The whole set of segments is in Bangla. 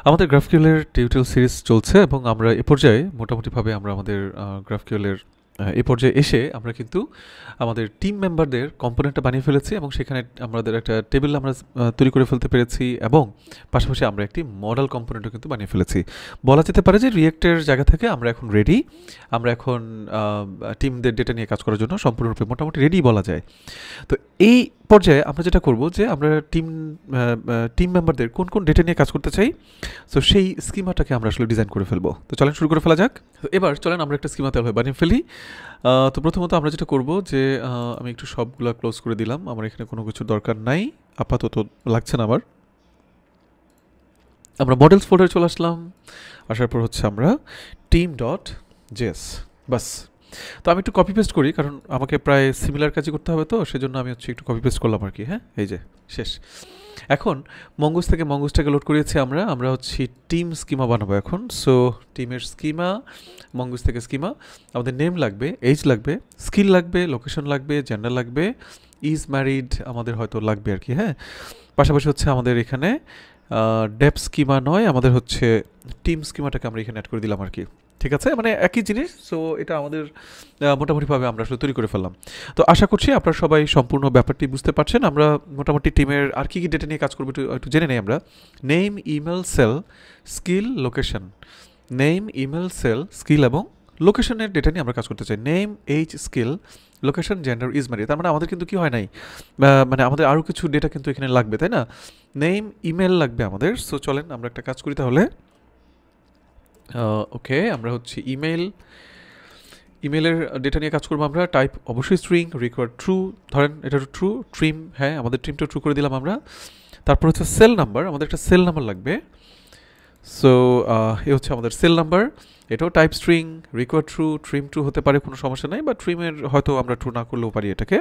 আমাদের গ্রাফকিউলের টিউটোরিয়াল সিরিজ চলছে এবং আমরা এ পর্যায়ে মোটামুটিভাবে আমরা আমাদের গ্রাফকিউলের এ পর্যায়ে এসে আমরা কিন্তু আমাদের টিম মেম্বারদের কম্পোনেন্টটা বানিয়ে ফেলেছি এবং সেখানে আমাদের একটা টেবিল আমরা তৈরি করে ফেলতে পেরেছি এবং পাশাপাশি আমরা একটি মডেল কম্পোনেন্টও কিন্তু বানিয়ে ফেলেছি। বলা যেতে পারে যে রিয়েক্টের জায়গা থেকে আমরা এখন রেডি, আমরা এখন টিমদের ডেটা নিয়ে কাজ করার জন্য সম্পূর্ণরূপে মোটামুটি রেডি বলা যায়। তো এই পর্যায়ে আমরা যেটা করব যে আমরা টিম মেম্বারদের কোন কোন ডেটা নিয়ে কাজ করতে চাই, সো সেই স্কিমাটাকে আমরা আসলে ডিজাইন করে ফেলবো। তো চলেন শুরু করে ফেলা যাক। তো এবার চলেন আমরা একটা স্কিমা তাহলে বানিয়ে ফেলি। তো প্রথমত আমরা যেটা করব যে আমি একটু সবগুলো ক্লোজ করে দিলাম, আমার এখানে কোনো কিছু দরকার নাই, আপাতত লাগছে না আমার। আমরা মডেলস ফোল্ডারে চলে আসলাম, আসার পর হচ্ছে আমরা টিম ডট জেএস, বাস। তো আমি একটু কপি পেস্ট করি কারণ আমাকে প্রায় সিমিলার কাজই করতে হবে, তো সেজন্য আমি হচ্ছে একটু কপি পেস্ট করলাম আর কি। হ্যাঁ, এই যে শেষ। এখন মঙ্গুস থেকে মঙ্গুসটাকে লোড করিয়েছি আমরা হচ্ছে টিম স্কিমা বানাবো এখন। সো টিমের স্কিমা, মঙ্গুস থেকে স্কিমা, আমাদের নেম লাগবে, এজ লাগবে, স্কিল লাগবে, লোকেশন লাগবে, জেন্ডার লাগবে, ইজ ম্যারিড আমাদের হয়তো লাগবে আর কি। হ্যাঁ, পাশাপাশি হচ্ছে আমাদের এখানে ডেপ স্কিমা নয়, আমাদের হচ্ছে টিম স্কিমাটাকে আমরা এখানে অ্যাড করে দিলাম আর কি। ঠিক আছে, মানে একই জিনিস। সো এটা আমাদের মোটামুটিভাবে আমরা আসলে তৈরি করে ফেললাম। তো আশা করছি আপনারা সবাই সম্পূর্ণ ব্যাপারটি বুঝতে পারছেন। আমরা মোটামুটি টিমের আর কী কী ডেটা নিয়ে কাজ করবো একটু জেনে নেই আমরা। Name, email, cell, skill, location. Name, email, cell, skill এবং লোকেশনের ডেটা নিয়ে আমরা কাজ করতে চাই। Name, age, skill, location, gender, is married. তার মানে আমাদের কিন্তু কি হয় নাই, মানে আমাদের আরও কিছু ডেটা কিন্তু এখানে লাগবে, তাই না? নেম, ইমেল লাগবে আমাদের। সো চলেন আমরা একটা কাজ করি তাহলে। ওকে, আমরা হচ্ছে ইমেলের ডেটা নিয়ে কাজ করবো আমরা। টাইপ অবশ্যই স্ট্রিং, রিকোয়ার্ড ট্রু, ধরেন এটা ট্রু, ট্রিম, হ্যাঁ আমাদের ট্রিমটা ট্রু করে দিলাম আমরা। তারপর হচ্ছে সেল নাম্বার, আমাদের একটা সেল নাম্বার লাগবে। সো এ হচ্ছে আমাদের সেল নাম্বার, এটাও type string, required true, trim true হতে পারে, কোনো সমস্যা নেই, বা ট্রিমের হয়তো আমরা ট্রু না করলেও পারি এটাকে।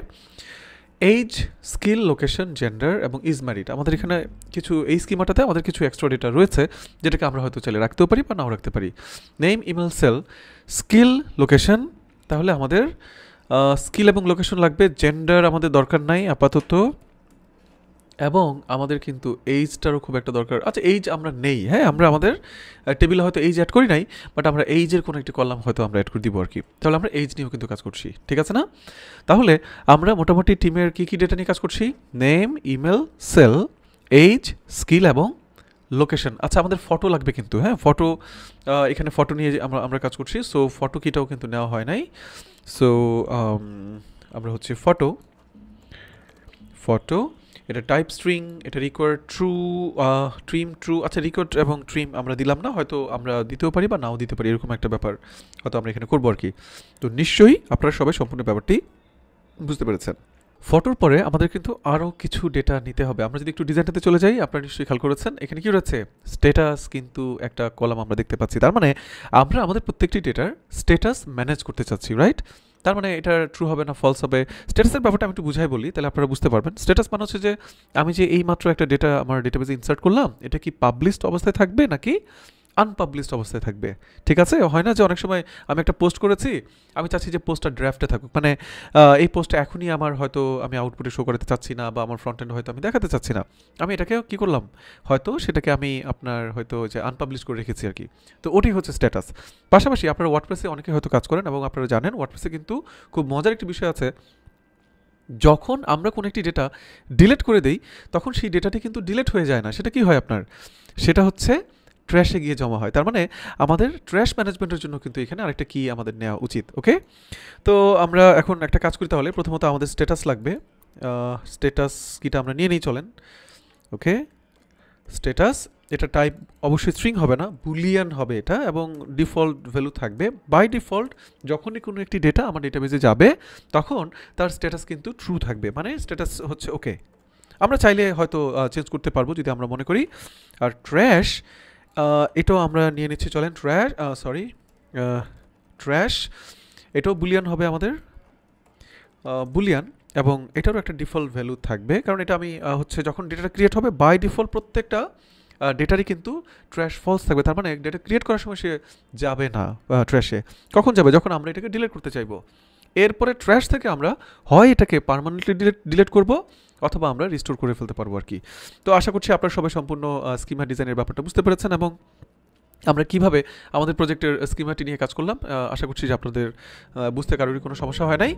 এজ, স্কিল, লোকেশন, জেন্ডার এবং ইজ ম্যারিড, আমাদের এখানে কিছু এই স্কিমাটাতে আমাদের কিছু এক্সট্রা ডেটা রয়েছে যেটাকে আমরা হয়তো চাইলে রাখতেও পারি বা নাও রাখতে পারি। Name, email, cell, skill, location, তাহলে আমাদের স্কিল এবং লোকেশন লাগবে। জেন্ডার আমাদের দরকার নাই আপাতত, এবং আমাদের কিন্তু এইজটারও খুব একটা দরকার। আচ্ছা, এইজ আমরা নেই, হ্যাঁ আমরা আমাদের টেবিলে হয়তো এইজ অ্যাড করি নাই, বাট আমরা এইজের কোনো একটি কলাম হয়তো আমরা অ্যাড করে দিব আর কি। তাহলে আমরা এইজ নিয়েও কিন্তু কাজ করছি, ঠিক আছে না? তাহলে আমরা মোটামুটি টিমের কী কী ডেটা নিয়ে কাজ করছি? Name, email, cell, age, skill এবং লোকেশন। আচ্ছা, আমাদের ফটো লাগবে কিন্তু, হ্যাঁ ফটো, এখানে ফটো নিয়ে আমরা কাজ করছি। সো ফটো কিটাও কিন্তু নেওয়া হয় নাই। সো আমরা হচ্ছে ফটো, এটা টাইপ স্ট্রিং, এটা রিকোয়ার্ড ট্রু, ট্রিম ট্রু। আচ্ছা, রিকোয়ার্ড এবং ট্রিম আমরা দিলাম না, হয়তো আমরা দিতেও পারি বা নাও দিতে পারি, এরকম একটা ব্যাপার হয়তো আমরা এখানে করবো আর কি। তো নিশ্চয়ই আপনারা সবাই সম্পূর্ণ ব্যাপারটি বুঝতে পেরেছেন। ফটোর পরে আমাদের কিন্তু আরও কিছু ডেটা নিতে হবে। আমরা যদি একটু ডিজাইনটাতে চলে যাই, আপনারা নিশ্চয়ই খেয়াল করেছেন এখানে কি রয়েছে, স্ট্যাটাস কিন্তু একটা কলাম আমরা দেখতে পাচ্ছি। তার মানে আমরা আমাদের প্রত্যেকটি ডেটার স্ট্যাটাস ম্যানেজ করতে চাচ্ছি, রাইট? তার মানে এটা ট্রু হবে না ফলস হবে। স্ট্যাটাসের ব্যাপারটা আমি একটু বুঝাই বলি, তাহলে আপনারা বুঝতে পারবেন। স্ট্যাটাস মানে হচ্ছে যে আমি যে এই মাত্র একটা ডেটা আমার ডেটাবেজে ইনসার্ট করলাম, এটা কি পাবলিশড অবস্থায় থাকবে নাকি আনপাবলিশড অবস্থায় থাকবে। ঠিক আছে, হয় না যে অনেক সময় আমি একটা পোস্ট করেছি, আমি চাচ্ছি যে পোস্টটা ড্রাফটে থাকুক, মানে এই পোস্টটা এখনই আমার হয়তো আমি আউটপুটে শো করতে চাচ্ছি না, বা আমার ফ্রন্ট এন্ড হয়তো আমি দেখাতে চাচ্ছি না, আমি এটাকে কী করলাম, হয়তো সেটাকে আমি আপনার হয়তো যে আনপাবলিশ করে রেখেছি আর কি। তো ওটাই হচ্ছে স্ট্যাটাস। পাশাপাশি আপনারা ওয়ার্ডপ্রেসে অনেকে হয়তো কাজ করেন এবং আপনারা জানেন ওয়ার্ডপ্রেসে কিন্তু খুব মজার একটি বিষয় আছে। যখন আমরা কোনো একটি ডেটা ডিলিট করে দেই, তখন সেই ডেটাটি কিন্তু ডিলিট হয়ে যায় না। সেটা কি হয় আপনার, সেটা হচ্ছে ট্র্যাশে গিয়ে জমা হয়। তার মানে আমাদের ট্র্যাশ ম্যানেজমেন্টের জন্য কিন্তু এখানে আরেকটা কি আমাদের নেওয়া উচিত। ওকে, তো আমরা এখন একটা কাজ করি তাহলে। প্রথমত আমাদের স্ট্যাটাস লাগবে, স্ট্যাটাস কিটা আমরা নিয়ে নিই, চলেন। ওকে, স্ট্যাটাস, এটা টাইপ অবশ্যই স্ট্রিং হবে না, বুলিয়ান হবে এটা, এবং ডিফল্ট ভ্যালু থাকবে। বাই ডিফল্ট যখনই কোনো একটি ডেটা আমার ডেটাবেজে যাবে, তখন তার স্ট্যাটাস কিন্তু ট্রু থাকবে, মানে স্ট্যাটাস হচ্ছে ওকে। আমরা চাইলে হয়তো চেঞ্জ করতে পারবো যদি আমরা মনে করি। আর ট্র্যাশ, এটাও আমরা নিয়ে নিচ্ছি, চলেন। ট্র্যাশ এটাও বুলিয়ান হবে আমাদের, বুলিয়ান, এবং এটারও একটা ডিফল্ট ভ্যালু থাকবে, কারণ এটা আমি হচ্ছে যখন ডেটা ক্রিয়েট হবে বাই ডিফল্ট প্রত্যেকটা ডেটারই কিন্তু ট্র্যাশ ফলস থাকবে। তার মানে ডেটা ক্রিয়েট করার সময় সে যাবে না ট্র্যাশে। কখন যাবে, যখন আমরা এটাকে ডিলিট করতে চাইবো। এরপরে ট্র্যাশ থেকে আমরা হয় এটাকে পার্মানেন্টলি ডিলিট করব, অথবা আমরা রিস্টোর করে ফেলতে পারবো আর কি। তো আশা করছি আপনারা সবাই সম্পূর্ণ স্কিমা ডিজাইনের ব্যাপারটা বুঝতে পেরেছেন, এবং আমরা কিভাবে আমাদের প্রজেক্টের স্কিমাটি নিয়ে কাজ করলাম। আশা করছি যে আপনাদের বুঝতে কারোরই কোনো সমস্যা হয় নাই।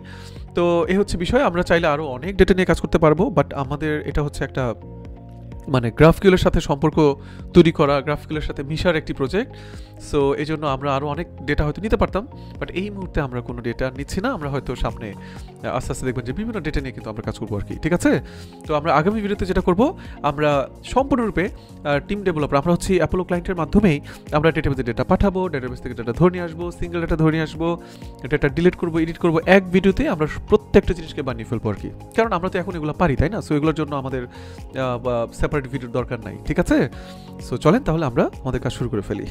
তো এই হচ্ছে বিষয়, আমরা চাইলে আরও অনেক ডেটা নিয়ে কাজ করতে পারবো, বাট আমাদের এটা হচ্ছে একটা মানে গ্রাফকিউলের সাথে সম্পর্ক তৈরি করা, গ্রাফকিউলের সাথে মিশার একটি প্রজেক্ট। সো এই জন্য আমরা আরও অনেক ডেটা হয়তো নিতে পারতাম, বাট এই মুহূর্তে আমরা কোনো ডেটা নিচ্ছি না। আমরা হয়তো সামনে আস্তে আস্তে দেখবেন যে বিভিন্ন ডেটা নিয়ে কিন্তু আমরা কাজ করবো আর কি, ঠিক আছে। তো আমরা আগামী ভিডিওতে যেটা করব, আমরা সম্পূর্ণরূপে টিম ডেভেলপার, আমরা হচ্ছে অ্যাপোলো ক্লায়েন্টের মাধ্যমেই আমরা ডেটাবেসে ডেটা পাঠাবো, ডেটাবেস থেকে ডেটা ধরে নিয়ে আসবো, সিঙ্গেল ডেটা ধরে নিয়ে আসবো, ডেটা ডিলিট করবো, এডিট করবো, এক ভিডিওতে আমরা প্রত্যেকটা জিনিসকে বানিয়ে ফেলবো আর কি। কারণ আমরা তো এখন এগুলো পারি, তাই না? সো এগুলোর জন্য আমাদের সেপারেট ভিডিওর দরকার নাই, ঠিক আছে। সো চলেন তাহলে আমরা আমাদের কাজ শুরু করে ফেলি।